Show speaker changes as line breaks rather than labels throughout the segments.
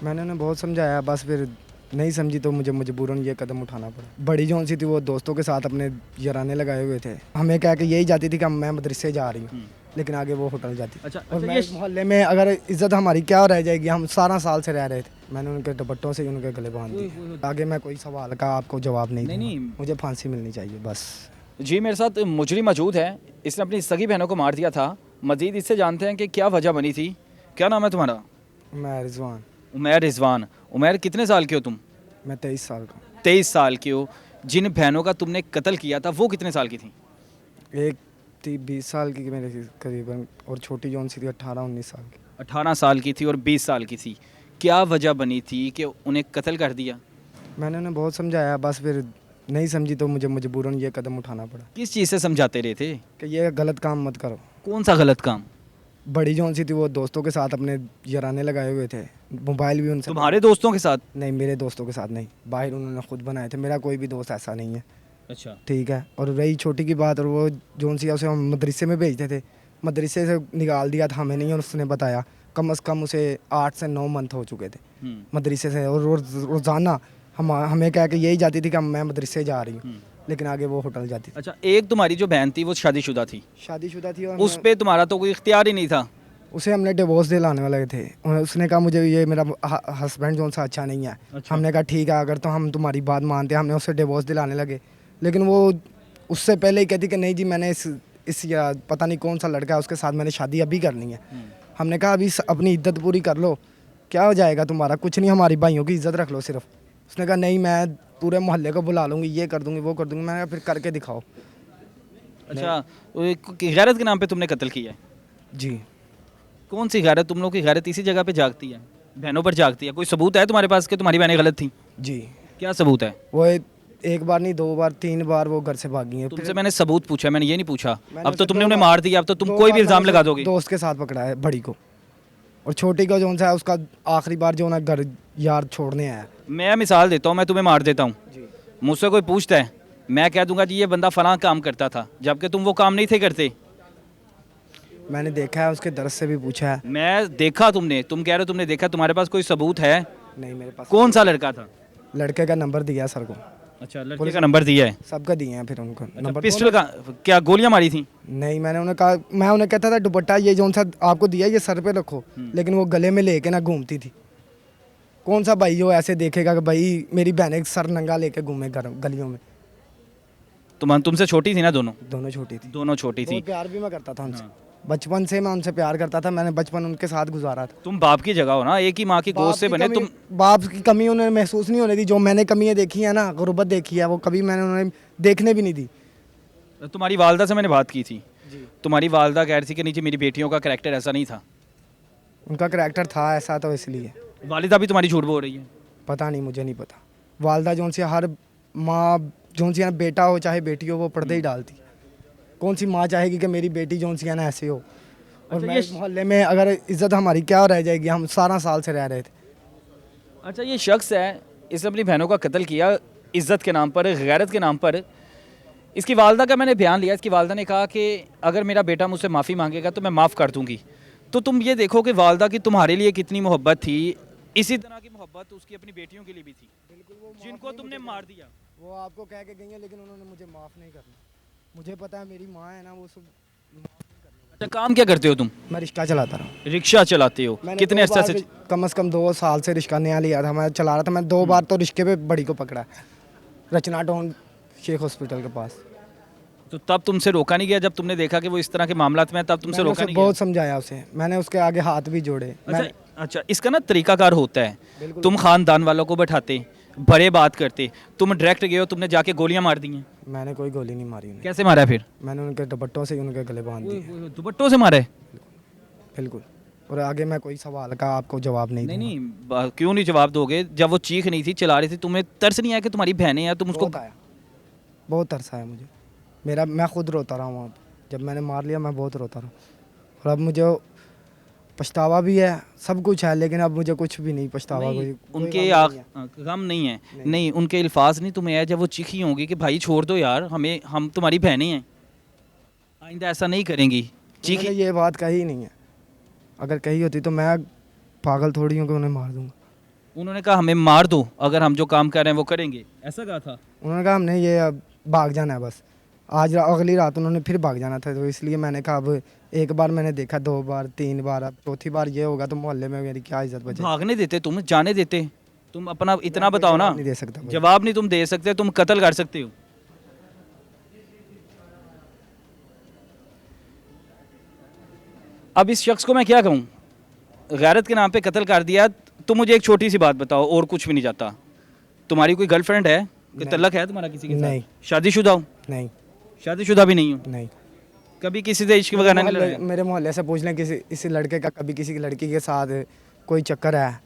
मैंने उन्हें बहुत समझाया, बस फिर नहीं समझी तो मुझे मजबूरन ये कदम उठाना पड़ा। बड़ी जौन सी थी वो दोस्तों के साथ अपने याराने लगाए हुए थे, हमें कह के यही जाती थी कि मैं मदरसे जा रही हूँ, लेकिन आगे वो होटल जाती थी।
अच्छा
और
अच्छा
मैं
ये
इस मोहल्ले में अगर इज्जत हमारी क्या रह जाएगी, हम 17 साल से रह रहे थे। मैंने उनके दुपट्टों से ही उनके गले बांध दिए। आगे मैं कोई सवाल का आपको जवाब नहीं दूंगा।
नहीं
मुझे फांसी मिलनी चाहिए बस।
जी, मेरे साथ मुजरिम मौजूद है। इसने अपनी सगी बहनों को मार दिया था। मजीद इससे जानते हैं कि क्या वजह बनी थी। क्या नाम है तुम्हारा?
मैं रिजवान।
उमैर रिजवान। उमैर कितने साल के हो तुम?
मैं 23 साल का।
23 साल की हो। जिन बहनों का तुमने कत्ल किया था वो कितने साल की थी?
एक थी 20 साल की मेरे करीबन, और छोटी जौन सी थी 18-19 साल की।
18 साल की थी और 20 साल की थी। क्या वजह बनी थी कि उन्हें कत्ल कर दिया?
मैंने उन्हें बहुत समझाया, बस फिर नहीं समझी तो मुझे मजबूरन ये कदम उठाना पड़ा
किस चीज़ से समझाते रहे थे?
कि ये गलत काम मत करो।
कौन सा गलत काम?
बड़ी जौन सी थी वो दोस्तों के साथ अपने याराने लगाए हुए थे, मोबाइल भी उनसे।
तुम्हारे दोस्तों के साथ?
नहीं, मेरे दोस्तों के साथ नहीं, बाहर उन्होंने खुद बनाए थे। मेरा कोई भी दोस्त ऐसा नहीं है।
अच्छा।
ठीक है। और रही छोटी की बात, और वो जौन सी है उसे हम मदरसे में भेजते थे, मदरसे से निकाल दिया था हमें नहीं, और उसने बताया कम से कम उसे 8 से 9 मंथ हो चुके थे मदरसे से। और रोज़ाना हमें कह के यही जाती थी कि मैं मदरसे जा रही हूँ, लेकिन आगे वो होटल जाती थी।
अच्छा, एक तुम्हारी जो बहन थी वो शादीशुदा थी,
शादीशुदा थी, और
उस पे तुम्हारा तो कोई इख्तियार ही नहीं था।
उसे हमने डिवोर्स दिलाने वाले थे, और उसने कहा मुझे ये मेरा हस्बैंड जो सा अच्छा नहीं है।
अच्छा।
हमने कहा ठीक है, अगर तो हम तुम्हारी बात मानते हैं, हमने उसे डिवोर्स दिलाने लगे। लेकिन वो उससे पहले ही कहती कि नहीं जी, मैंने इस या पता नहीं कौन सा लड़का है उसके साथ मैंने शादी अभी करनी है। हमने कहा अभी अपनी इज्जत पूरी कर लो, क्या हो जाएगा तुम्हारा, कुछ नहीं, हमारी भाइयों की इज्जत रख लो सिर्फ। उसने कहा नहीं, मैं पूरे मोहल्ले को बुला लूँगी, ये कर दूँगी, वो कर दूँगी। मैंने कहा फिर करके दिखाओ।
अच्छा, गैरत के नाम पे तुमने कत्ल किया है?
जी।
कौन सी गैरत? तुम लोग की गैरत इसी जगह पे जागती है, बहनों पर जागती है। कोई सबूत है तुम्हारे पास कि तुम्हारी बहनें गलत थी?
जी।
क्या सबूत है?
वो एक बार नहीं, 2 बार 3 बार वो घर से भागी है।
तुमसे मैंने सबूत पूछा, मैंने ये नहीं पूछा।
मैंने
अब तो
उसे
तुमने
2
उन्हें
बार
मार दिया, अब तो तुम
2
कोई भी
बार मैंने
इल्ज़ाम
उसे
लगा दोगे।
दोस्त के साथ पकड़ा है, बड़ी को। और छोटी का जो सा है उसका आखिरी बार जो ना घर यार छोड़ने आया।
मैं मिसाल देता हूँ, मैं तुम्हें मार देता हूँ,
जी।
मुझसे कोई पूछता है, मैं कह दूंगा जी ये बंदा फलां काम करता था, जबकि तुम वो काम नहीं थे करते।
मैंने देखा है, उसके दर्द से भी पूछा है।
मैं देखा, तुमने, तुम कह रहे हो तुमने देखा, तुम्हारे पास कोई सबूत है?
नहीं मेरे पास।
कौन सा लड़का था?
लड़के का नंबर दिया सर को।
अच्छा, लड़के का नंबर दिया है।
सबका दिए हैं फिर उनको
अच्छा,
नंबर।
पिस्टल का क्या गोलियां मारी थी?
नहीं, मैंने उन्हें कहा, मैं उन्हें कहता था दुपट्टा ये जो सा आपको दिया ये सर पे रखो, लेकिन वो गले में लेके ना घूमती थी। कौन सा भाई जो ऐसे देखेगा कि भाई मेरी बहन सर नंगा लेके घूमे गलियों में।
तुमसे छोटी थी ना दोनों?
दोनों छोटी थी।
दोनों छोटी थी।
बहुत प्यार भी मैं करता था उनसे। बचपन से मैं उनसे प्यार करता था, मैंने बचपन उनके साथ गुजारा था।
तुम बाप की जगह हो ना, एक ही माँ की गोद से बने तुम।
बाप की कमी उन्हें महसूस नहीं होने दी। जो मैंने कमियां देखी है ना, गुर्बत देखी है, वो कभी मैंने उन्हें देखने भी नहीं दी।
तुम्हारी वालदा से मैंने बात की थी,
जी।
तुम्हारी वालदा कह रही थी कि नीचे मेरी बेटियों का करैक्टर ऐसा नहीं था।
उनका करैक्टर था ऐसा, तो इसलिए।
वालिदा भी तुम्हारी झूठ बोल रही है?
पता नहीं, मुझे नहीं पता। वालदा जोन सी हर माँ जोन सी है ना, बेटा हो चाहे बेटी हो, वो पर्दे ही डालती। कौन सी माँ चाहेगी कि मेरी बेटी जोन सी है ना ऐसे हो। और
अच्छा,
मैं इस मोहल्ले में अगर इज्जत हमारी क्या रह जाएगी, हम 17 साल से रह रहे थे।
अच्छा, ये शख्स है, इसने अपनी बहनों का कत्ल किया इज़्ज़त के नाम पर, गैरत के नाम पर। इसकी वालदा का मैंने बयान लिया। इसकी वालदा ने कहा कि अगर मेरा बेटा मुझसे माफ़ी मांगेगा तो मैं माफ़ कर दूंगी। तो तुम ये देखो कि वालदा की तुम्हारे लिए कितनी मोहब्बत थी। इसी तरह की मोहब्बत उसकी अपनी बेटियों के लिए भी थी, जिनको तुमने मार दिया।
वो आपको कह के गई है, लेकिन उन्होंने मुझे माफ़ नहीं करना। मुझे पता है मेरी माँ है ना, वो सब।
अच्छा, काम क्या करते हो तुम?
मैं रिक्शा चलाता रहा।
रिक्शा चलाते हो?
मैंने
कितने
2
अर्सा
बार
से?
कम से कम 2 साल से रिक्शा नया लिया था, मैं चला रहा था। मैं 2 बार तो रिक्शे पे बड़ी को पकड़ा, रचना टाउन शेख हॉस्पिटल के पास।
तो तब तुमसे रोका नहीं गया जब तुमने देखा कि वो इस तरह के मामलात में है, तब तुमसे
मैंने
रोका
उसे
नहीं
बहुत
गया?
समझाया उसे, मैंने उसके आगे हाथ भी जोड़े।
अच्छा अच्छा, इसका ना तरीकाकार होता है।
बिल्कुल।
तुम खानदान वालों को बैठाते, बड़े बात करते, तुम डायरेक्ट गए हो, तुमने जाके गोलियां मार दी हैं।
मैंने कोई गोली नहीं मारी उन्हें।
कैसे मारा फिर?
मैंने उनके दुपट्टों से ही उनके गले बांध दिए।
दुपट्टों से मारा है?
बिल्कुल। और आगे मैं कोई सवाल का आपको जवाब नहीं
नहीं
दूंगा।
नहीं, क्यों नहीं जवाब दोगे? जब वो चीख नहीं थी, चला रही थी, तुम्हें तरस नहीं आया कि तुम्हारी बहनें हैं, तुम उसको?
बहुत आया, बहुत तरस आया मुझे। मैं खुद रोता रहा वहाँ पे। जब मैंने मार लिया मैं बहुत रोता रहा। और अब मुझे पछतावा भी है, सब कुछ है, लेकिन अब मुझे कुछ भी नहीं पछतावा।
नहीं,
कोई
उनके
गम नहीं है।
गम नहीं है। नहीं, उनके अल्फाज नहीं तुम्हें है जब वो चीखी होंगी कि भाई छोड़ दो यार हमें, हम तुम्हारी बहनें हैं, आइंदा ऐसा नहीं करेंगी।
उन्होंने
चीखी?
ये बात कही नहीं है। अगर कही होती तो मैं पागल थोड़ी हूँ कि उन्हें मार दूंगा।
उन्होंने कहा हमें मार दो, अगर हम जो काम कर रहे हैं वो करेंगे, ऐसा कहा था?
उन्होंने कहा हमने ये अब भाग जाना है बस। अगली रात उन्होंने फिर भाग जाना था, तो इसलिए मैंने कहा अब एक बार मैंने देखा, 2 बार 3 बार, अब चौथी बार ये होगा तो मोहल्ले में मेरी क्या इज्जत बचे।
भागने देते, तुम जाने देते? तुम अपना इतना बताओ ना।
नहीं दे सकता भाई।
जवाब नहीं तुम दे सकते, तुम कत्ल कर सकते हो। अब इस शख्स को मैं क्या कहूँ, गैरत के नाम पे कत्ल कर दिया। तुम मुझे एक छोटी सी बात बताओ, और कुछ भी नहीं चाहता। तुम्हारी कोई गर्लफ्रेंड है, कोई तल्लक है तुम्हारा किसी के साथ?
नहीं।
शादीशुदा हो?
नहीं
शादीशुदा भी नहीं हो?
नहीं।
कभी किसी से इश्क वगैरह नहीं लड़ाया?
मेरे मोहल्ले से पूछ लें किसी लड़के का कभी किसी की लड़की के साथ कोई चक्कर है,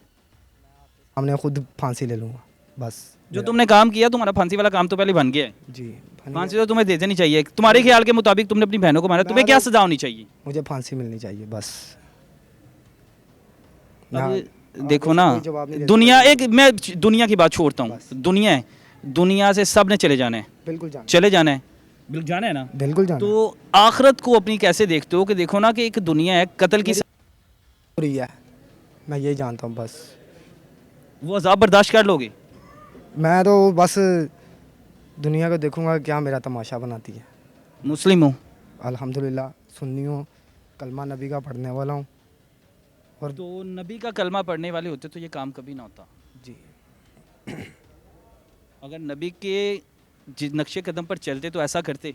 हमने खुद फांसी ले लूँगा बस।
जो तुमने काम किया, तुम्हारा फांसी वाला काम तो पहले बन गया है।
जी
फांसी तो तुम्हें दे देनी चाहिए। तुम्हारे ख्याल के मुताबिक तुमने अपनी बहनों को मारा, तुम्हें क्या सजा होनी चाहिए?
मुझे फांसी मिलनी चाहिए बस।
अब देखो ना,
कोई जवाब नहीं दे
दुनिया एक, मैं दुनिया की बात छोड़ता हूँ, दुनिया है, दुनिया से सब ने चले जाना है,
बिल्कुल जाना,
चले जाना है, बिल्कुल जाना है ना।
बिल्कुल जाना।
तो आखिरत को अपनी कैसे देखते हो कि देखो ना कि एक दुनिया है, कत्ल की
हो रही है, मैं ये जानता हूँ बस।
वो अजाब बर्दाश्त कर लोगे?
मैं तो बस दुनिया को देखूंगा क्या मेरा तमाशा बनाती है।
मुस्लिम हो?
अल्हम्दुलिल्लाह सुन्नी हूँ, कलमा नबी का पढ़ने वाला हूँ। और
तो नबी का कलमा पढ़ने वाले होते तो ये काम कभी ना होता
जी।
अगर नबी के नक्शे कदम पर चलते तो ऐसा करते?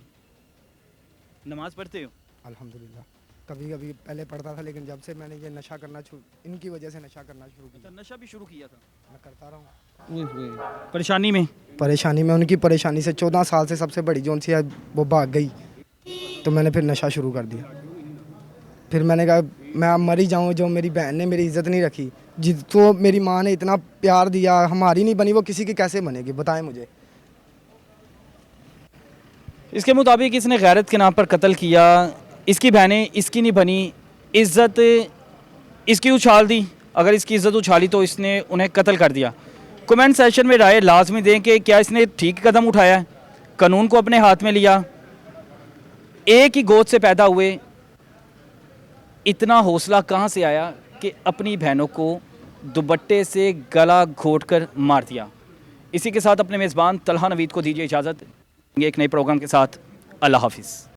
नमाज पढ़ते हो?
अल्हम्दुलिल्लाह कभी कभी पहले पढ़ता था, लेकिन जब से मैंने ये नशा करना इनकी वजह से नशा करना शुरू किया,
नशा भी शुरू किया था?
मैं करता रहा हूँ।
परेशानी में?
परेशानी में, उनकी परेशानी से 14 साल से सबसे बड़ी जोन सी है वो भाग गई, तो मैंने फिर नशा शुरू कर दिया। फिर मैंने कहा मैं अब मर ही जाऊँ, जो मेरी बहन ने मेरी इज़्ज़त नहीं रखी, जिसको मेरी माँ ने इतना प्यार दिया, हमारी नहीं बनी वो किसी की कैसे बनेगी बताएं मुझे।
इसके मुताबिक इसने गैरत के नाम पर कत्ल किया, इसकी बहनें इसकी नहीं बनी, इज़्ज़त इसकी उछाल दी, अगर इसकी इज़्ज़त उछाली तो इसने उन्हें कत्ल कर दिया। कमेंट सेशन में राय लाजमी दें कि क्या इसने ठीक कदम उठाया है, कानून को अपने हाथ में लिया, एक ही गोद से पैदा हुए, इतना हौसला कहाँ से आया कि अपनी बहनों को दुपट्टे से गला घोंटकर मार दिया। इसी के साथ अपने मेज़बान तलहा नवीद को दीजिए इजाज़त, एक नए प्रोग्राम के साथ। अल्लाह हाफिज़।